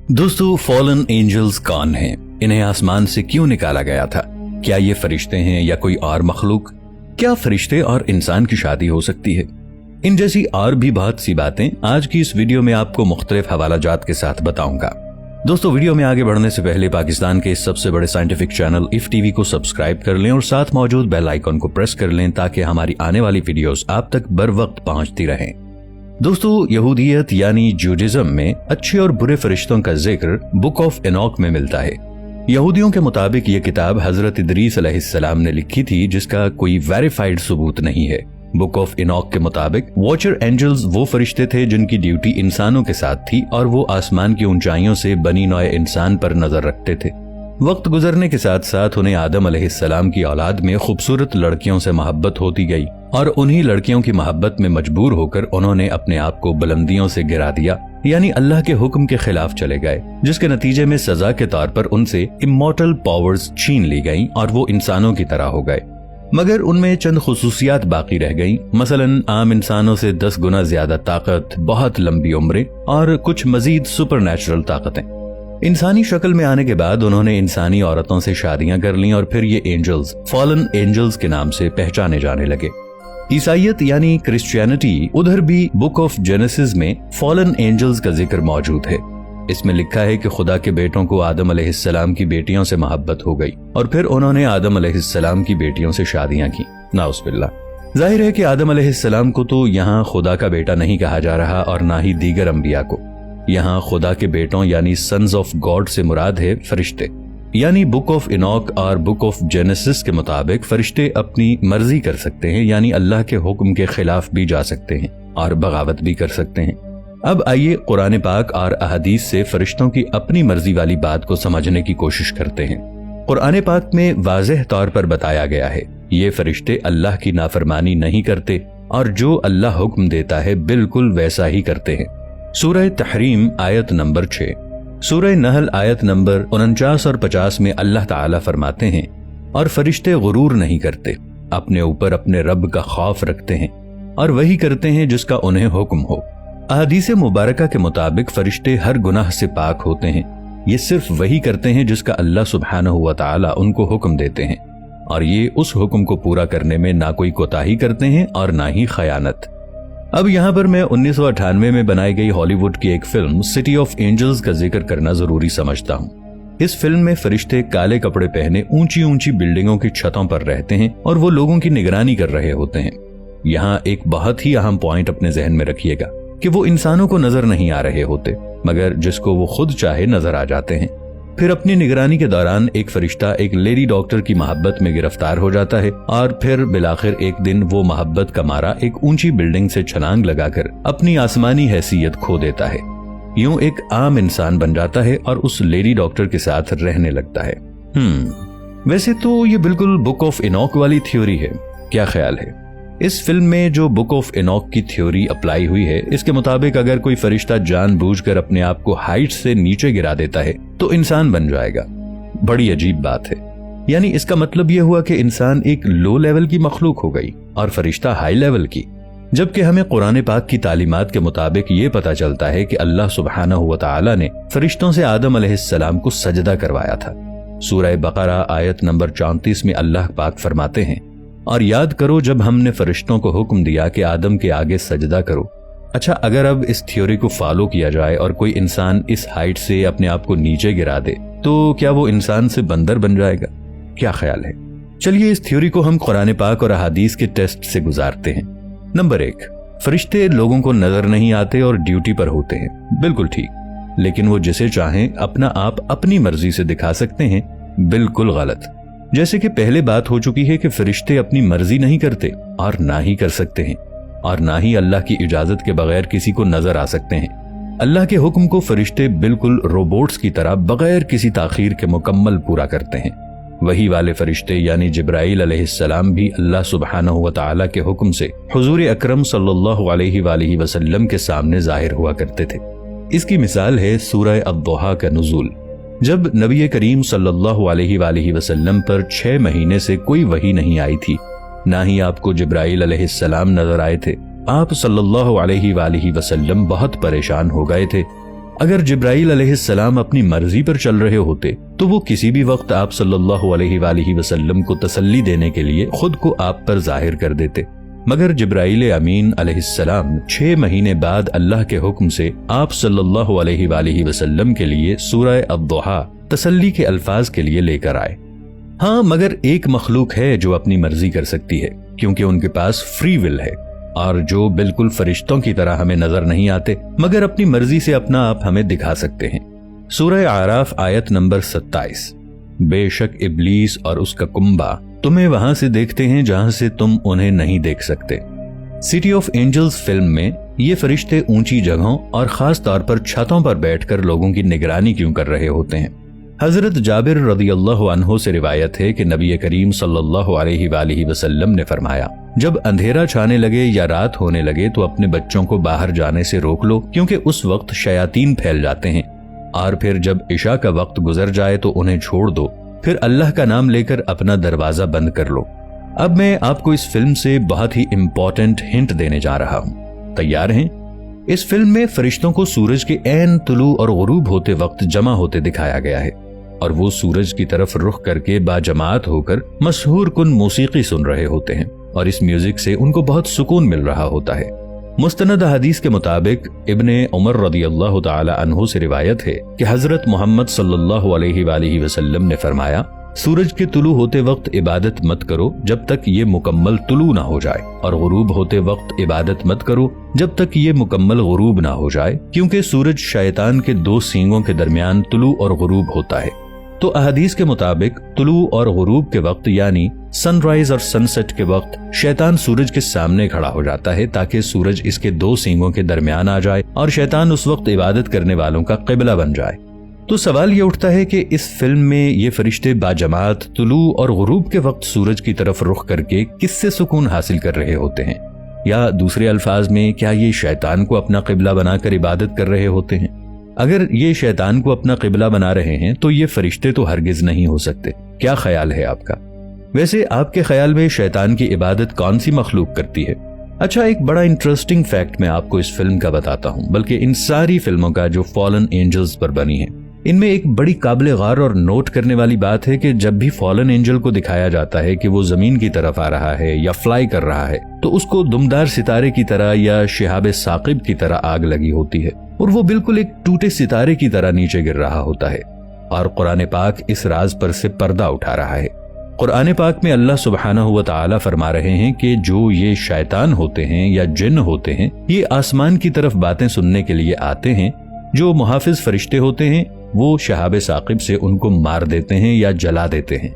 दोस्तों, fallen angels कौन हैं? इन्हें आसमान से क्यों निकाला गया था? क्या ये फरिश्ते हैं या कोई और मखलूक? क्या फरिश्ते और इंसान की शादी हो सकती है? इन जैसी और भी बहुत सी बातें आज की इस वीडियो में आपको मुख्तलिफ हवालाजात के साथ बताऊंगा। दोस्तों, वीडियो में आगे बढ़ने से पहले पाकिस्तान के इस सबसे बड़े साइंटिफिक चैनल इफ टीवी को सब्सक्राइब कर लें और साथ मौजूद बेल आइकन को प्रेस कर लें ताकि हमारी आने वाली वीडियोस आप तक बर वक्त पहुंचती रहें। दोस्तों, यहूदियत यानी जूडिज्म में अच्छे और बुरे फरिश्तों का जिक्र बुक ऑफ एनॉक में मिलता है। यहूदियों के मुताबिक ये किताब हजरत इदरीस अलैहिस्सलाम ने लिखी थी, जिसका कोई वेरीफाइड सबूत नहीं है। बुक ऑफ एनॉक के मुताबिक वॉचर एंजल्स वो फरिश्ते थे जिनकी ड्यूटी इंसानों के साथ थी और वो आसमान की ऊंचाइयों से बनी नौए इंसान पर नजर रखते थे। वक्त गुजरने के साथ साथ उन्हें आदम अलैहिस्सलाम की औलाद में खूबसूरत लड़कियों से मोहब्बत होती गई और उन्हीं लड़कियों की मोहब्बत में मजबूर होकर उन्होंने अपने आप को बुलंदियों से गिरा दिया, यानी अल्लाह के हुक्म के खिलाफ चले गए, जिसके नतीजे में सजा के तौर पर उनसे इमॉर्टल पावर्स छीन ली गईं और वो इंसानों की तरह हो गए। मगर उनमें चंद खुसूसियात बाकी रह गईं, मसलन आम इंसानों से 10 गुना ज्यादा ताकत, बहुत लंबी उम्रें और कुछ मजीद सुपरनैचुरल ताकतें। इंसानी शक्ल में आने के बाद उन्होंने इंसानी औरतों से शादियां कर लीं और फिर ये एंजल्स फॉलन एंजल्स के नाम से पहचाने जाने लगे। ईसाईयत यानी क्रिश्चियनिटी, उधर भी बुक ऑफ जेनेसिस में फॉलन एंजल्स का जिक्र मौजूद है। इसमें लिखा है कि खुदा के बेटों को आदम अलैहिस्सलाम की बेटियों से मोहब्बत हो गई और फिर उन्होंने आदम अलैहिस्सलाम की बेटियों से शादियां की। नाउज़ुबिल्लाह। जाहिर है कि आदम अलैहिस्सलाम को तो यहाँ खुदा का बेटा नहीं कहा जा रहा और ना ही दीगर अंबिया को। यहाँ खुदा के बेटों यानी सन्स ऑफ गॉड से मुराद है फरिश्ते। यानी बुक ऑफ इनॉक और बुक ऑफ जेनेसिस के मुताबिक फरिश्ते अपनी मर्जी कर सकते हैं, यानी अल्लाह के हुक्म के खिलाफ भी जा सकते हैं और बगावत भी कर सकते हैं। अब आइए कुरान पाक और अहदीस से फरिश्तों की अपनी मर्जी वाली बात को समझने की कोशिश करते हैं। कुरान पाक में वाज़ेह तौर पर बताया गया है ये फरिश्ते अल्लाह की नाफरमानी नहीं करते और जो अल्लाह हुक्म देता है बिल्कुल वैसा ही करते हैं। सूरह तहरीम आयत नंबर 6, सूरह नहल आयत नंबर 49 और 50 में अल्लाह ताला फरमाते हैं, और फरिश्ते गुरूर नहीं करते, अपने ऊपर अपने रब का खौफ रखते हैं और वही करते हैं जिसका उन्हें हुक्म हो। अहदीस मुबारका के मुताबिक फरिश्ते हर गुनाह से पाक होते हैं। ये सिर्फ वही करते हैं जिसका अल्लाह सुब्हानहू व तआला उनको हुक्म देते हैं और ये उस हुक्म को पूरा करने में ना कोई कोताही करते हैं और ना ही खयानत। अब यहाँ पर मैं 1998 में बनाई गई हॉलीवुड की एक फिल्म सिटी ऑफ एंजल्स का जिक्र करना जरूरी समझता हूँ। इस फिल्म में फरिश्ते काले कपड़े पहने ऊंची ऊंची बिल्डिंगों की छतों पर रहते हैं और वो लोगों की निगरानी कर रहे होते हैं। यहाँ एक बहुत ही अहम पॉइंट अपने जहन में रखिएगा कि वो इंसानों को नजर नहीं आ रहे होते, मगर जिसको वो खुद चाहे नजर आ जाते हैं। फिर अपनी निगरानी के दौरान एक फरिश्ता एक लेडी डॉक्टर की मोहब्बत में गिरफ्तार हो जाता है और फिर बिलाखिर एक दिन वो मोहब्बत का मारा एक ऊंची बिल्डिंग से छलांग लगाकर अपनी आसमानी हैसियत खो देता है। यूं एक आम इंसान बन जाता है और उस लेडी डॉक्टर के साथ रहने लगता है। वैसे तो ये बिल्कुल बुक ऑफ एनॉक वाली थ्योरी है, क्या ख्याल है? इस फिल्म में जो बुक ऑफ एनॉक की थ्योरी अप्लाई हुई है, इसके मुताबिक अगर कोई फरिश्ता जानबूझकर अपने आप को हाइट से नीचे गिरा देता है तो इंसान बन जाएगा। बड़ी अजीब बात है। यानी इसका मतलब यह हुआ कि इंसान एक लो लेवल की मखलूक हो गई और फरिश्ता हाई लेवल की, जबकि हमें कुरान पाक की तालीमात के मुताबिक ये पता चलता है कि अल्लाह सुब्हानहू व तआला ने फरिश्तों से आदम अलैहिस्सलाम को सजदा करवाया था। सूरह बकरा आयत नंबर 34 में अल्लाह पाक फरमाते हैं, और याद करो जब हमने फरिश्तों को हुक्म दिया कि आदम के आगे सजदा करो। अच्छा, अगर अब इस थ्योरी को फॉलो किया जाए और कोई इंसान इस हाइट से अपने आप को नीचे गिरा दे तो क्या वो इंसान से बंदर बन जाएगा? क्या ख्याल है? चलिए इस थ्योरी को हम कुरान पाक और अहादीस के टेस्ट से गुजारते हैं। नंबर 1, फरिश्ते लोगों को नजर नहीं आते और ड्यूटी पर होते हैं। बिल्कुल ठीक, लेकिन वो जिसे चाहें अपना आप अपनी मर्जी से दिखा सकते हैं। बिल्कुल गलत। जैसे कि पहले बात हो चुकी है कि फरिश्ते अपनी मर्जी नहीं करते और ना ही कर सकते हैं और ना ही अल्लाह की इजाजत के बगैर किसी को नजर आ सकते हैं। अल्लाह के हुक्म को फरिश्ते बिल्कुल रोबोट्स की तरह बगैर किसी ताखीर के मुकम्मल पूरा करते हैं। वही वाले फरिश्ते यानी जिब्राइल अलैहिस्सलाम भी अल्लाह सुब्हानहू व तआला के हुक्म से हुजूर अकरम सल्लल्लाहु अलैहि वसल्लम के सामने जाहिर हुआ करते थे। इसकी मिसाल है सूरह अद-दुहा का नुज़ूल। जब नबी करीम सल्लल्लाहु अलैहि वसल्लम पर 6 महीने से कोई वही नहीं आई थी, ना ही आपको जिब्राइल अलैहिस्सलाम नजर आए थे, आप सल्लल्लाहु अलैहि वसल्लम बहुत परेशान हो गए थे अगर जिब्राइल अलैहिस्सलाम अपनी मर्जी पर चल रहे होते तो वो किसी भी वक्त आप सल्लल्लाहु अलैहि वसल्लम को तसल्ली देने के लिए खुद को आप पर जाहिर कर देते, मगर जिब्राइल अमीन अलैहिस्सलाम 6 महीने बाद अल्लाह के हुक्म से आप सल्लल्लाहु अलैहि वसल्लम के लिए सूरह अद-दुहा तसल्ली के अल्फाज के लिए लेकर आए। हाँ, मगर एक मखलूक है जो अपनी मर्जी कर सकती है, क्योंकि उनके पास फ्री विल है, और जो बिल्कुल फरिश्तों की तरह हमें नजर नहीं आते मगर अपनी मर्जी से अपना आप हमें दिखा सकते हैं। सूरह आराफ आयत नंबर 27, बेशक इब्लीस और उसका कुंबा तुम्हें वहां से देखते हैं जहां से तुम उन्हें नहीं देख सकते। सिटी ऑफ एंजल्स फिल्म में ये फरिश्ते ऊंची जगहों और खास तौर पर छतों पर बैठकर लोगों की निगरानी क्यों कर रहे होते हैं? हजरत जाबिर रदियल्लाहु अन्हु से रिवायत है कि नबी करीम सल्लल्लाहु अलैहि वसल्लम ने फरमाया, जब अंधेरा छाने लगे या रात होने लगे तो अपने बच्चों को बाहर जाने से रोक लो, क्योंकि उस वक्त शयातीन फैल जाते हैं, और फिर जब इशा का वक्त गुजर जाए तो उन्हें छोड़ दो, फिर अल्लाह का नाम लेकर अपना दरवाजा बंद कर लो। अब मैं आपको इस फिल्म से बहुत ही इम्पोर्टेंट हिंट देने जा रहा हूँ। तैयार हैं? इस फिल्म में फरिश्तों को सूरज के ऐन तुलू और गुरूब होते वक्त जमा होते दिखाया गया है, और वो सूरज की तरफ रुख करके बाजमात होकर मशहूर कुन मौसीकी सुन रहे होते हैं, और इस म्यूजिक से उनको बहुत सुकून मिल रहा होता है। मुस्तनद हदीस के मुताबिक इब्ने उमर रदियल्लाहु ताला अन्हु से रिवायत है कि हजरत मोहम्मद सल्लल्लाहु अलैहि वसल्लम ने फरमाया, सूरज के तुलू होते वक्त इबादत मत करो जब तक ये मुकम्मल तुलू ना हो जाए, और गुरूब होते वक्त इबादत मत करो जब तक ये मुकम्मल गुरूब ना हो जाए, क्योंकि सूरज शैतान के 2 सींगों के दरमियान तुलू और गुरूब होता है। तो अहदीस के मुताबिक तुलू और गुरूब के वक्त यानी सनराइज और सनसेट के वक्त शैतान सूरज के सामने खड़ा हो जाता है ताकि सूरज इसके 2 सींगों के दरमियान आ जाए और शैतान उस वक्त इबादत करने वालों का क़िबला बन जाए। तो सवाल ये उठता है कि इस फिल्म में ये फरिश्ते बाजमात तुलू और गुरूब के वक्त सूरज की तरफ रुख करके किससे सुकून हासिल कर रहे होते हैं? या दूसरे अल्फाज में, क्या ये शैतान को अपना क़िबला बनाकर इबादत कर रहे होते हैं? अगर ये शैतान को अपना क़िबला बना रहे हैं तो ये फरिश्ते तो हरगिज नहीं हो सकते। क्या ख्याल है आपका? वैसे आपके ख्याल में शैतान की इबादत कौन सी मखलूक करती है? अच्छा, एक बड़ा इंटरेस्टिंग फैक्ट मैं आपको इस फिल्म का बताता हूँ, बल्कि इन सारी फिल्मों का जो फॉलन एंजल्स पर बनी है, इनमें एक बड़ी काबिल गौर और नोट करने वाली बात है कि जब भी फॉलन एंजल को दिखाया जाता है कि वो जमीन की तरफ आ रहा है या फ्लाई कर रहा है, तो उसको दुमदार सितारे की तरह या शिहाब साकिब की तरह आग लगी होती है, और वो बिल्कुल एक टूटे सितारे की तरह नीचे गिर रहा होता है। और कुरान पाक इस राज पर से पर्दा उठा रहा है। कुरान पाक में अल्लाह सुब्हानहू व तआला फरमा रहे हैं कि जो ये शैतान होते हैं या जिन्न होते हैं, ये आसमान की तरफ बातें सुनने के लिए आते हैं। जो मुहाफिज फरिश्ते होते हैं वो शहाब साकिब से उनको मार देते हैं या जला देते हैं।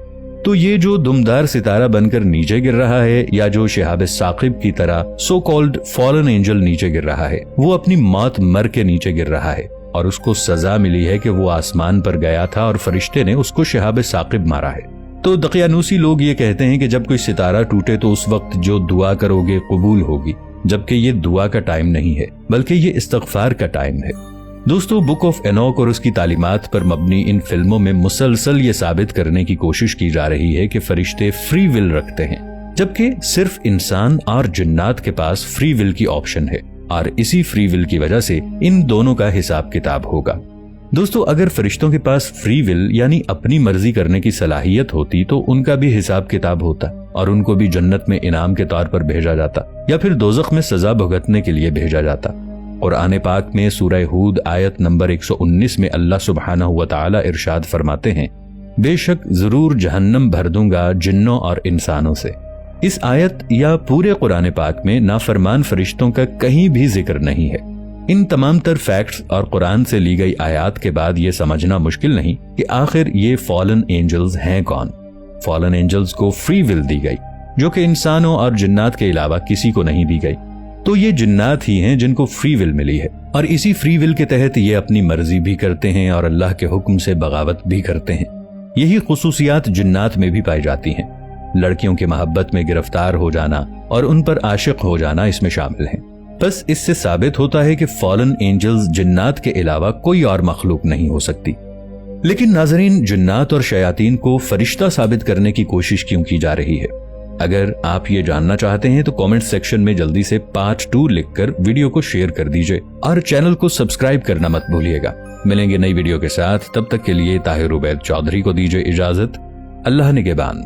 तो ये जो दुमदार सितारा बनकर नीचे गिर रहा है या जो शहाब साकिब की तरह सो कॉल्ड फॉलन एंजल नीचे गिर रहा है, वो अपनी मौत मर के नीचे गिर रहा है, और उसको सजा मिली है कि वो आसमान पर गया था और फरिश्ते ने उसको शहाब साकिब मारा है। तो दकियानूसी लोग ये कहते हैं कि जब कोई सितारा टूटे तो उस वक्त जो दुआ करोगे कबूल होगी, जबकि ये दुआ का टाइम नहीं है बल्कि ये इस्तगफार का टाइम है। दोस्तों, बुक ऑफ एनोक और उसकी तालीमात पर मबनी इन फिल्मों में मुसलसल ये साबित करने की कोशिश की जा रही है कि फरिश्ते फ्री विल रखते हैं, जबकि सिर्फ इंसान और जिन्नात के पास फ्री विल की ऑप्शन है, और इसी फ्री विल की वजह से इन दोनों का हिसाब किताब होगा। दोस्तों, अगर फरिश्तों के पास फ्री विल यानी अपनी मर्जी करने की सलाहियत होती तो उनका भी हिसाब किताब होता और उनको भी जन्नत में इनाम के तौर पर भेजा जाता या फिर दोज़ख में सजा भुगतने के लिए भेजा जाता। कुरान पाक में सूरह हूद आयत नंबर 119 में अल्लाह सुब्हानहू व तआला इरशाद फरमाते हैं, बेशक जरूर जहन्नम भर दूंगा जिन्नों और इंसानों से। इस आयत या पूरे कुरान पाक में नाफरमान फरिश्तों का कहीं भी जिक्र नहीं है। इन तमाम तर फैक्ट्स और कुरान से ली गई आयत के बाद ये समझना मुश्किल नहीं कि आखिर ये फॉलन एंजल्स हैं कौन। फॉलन एंजल्स को फ्री विल दी गई जो कि इंसानों और जिन्नात के अलावा किसी को नहीं दी गई। तो ये जिन्नात ही हैं जिनको फ्री विल मिली है, और इसी फ्री विल के तहत ये अपनी मर्जी भी करते हैं और अल्लाह के हुक्म से बगावत भी करते हैं। यही खुसूसियात जिन्नात में भी पाई जाती हैं। लड़कियों की मोहब्बत में गिरफ्तार हो जाना और उन पर आशिक हो जाना इसमें शामिल है। बस इससे साबित होता है कि फॉलन एंजल्स जिन्नात के अलावा कोई और मखलूक नहीं हो सकती। लेकिन नाजरीन, जिन्नात और शयातीन को फरिश्ता साबित करने की कोशिश क्यों की जा रही है? अगर आप ये जानना चाहते हैं तो कमेंट सेक्शन में जल्दी से पार्ट 2 लिखकर वीडियो को शेयर कर दीजिए और चैनल को सब्सक्राइब करना मत भूलिएगा। मिलेंगे नई वीडियो के साथ, तब तक के लिए ताहिर उबैद चौधरी को दीजिए इजाजत। अल्लाह निगहबान।